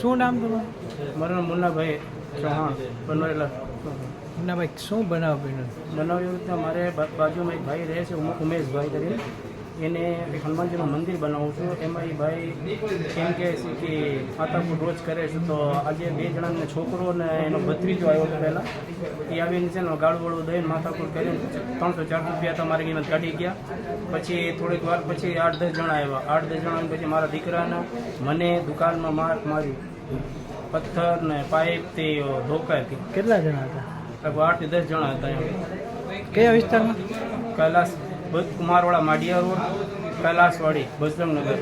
શું નામ તમારું? મારું નામ મુન્નાભાઈ ચૌહાણ બનવાયેલા. મુન્નાભાઈ, શું બનાવ બન્યો? બનાવ્યું તો મારે બાજુમાં એક ભાઈ રહે છે ઉમેશભાઈ કરીને, એને એક હનુમાનજીનું મંદિર બનાવું છું. એમાં એ ભાઈ એમ કહે છે કે માતાપુર રોજ કરે છે. તો આજે 2 જણાને છોકરો ને એનો ભત્રીજો આવ્યો હતો પહેલાં. એ આવીને છે ને ગાળું દઈને માતાપુર કરીને 300-400 રૂપિયા તમારે એમાં કાઢી ગયા. પછી થોડીક વાર પછી 8-10 જણા આવ્યા. 8-10 જણા પછી મારા દીકરાને મને દુકાનમાં માર્યું, પથ્થર ને પાઇપ તે ધોકાથી. કેટલા જણા હતા? લગભગ 8 થી 10 જણા હતા. એમ કયા વિસ્તારમાં? કૈલાસ કુમારવાળા માડિયા રોડ, કૈલાસવાડી, બજરંગનગર.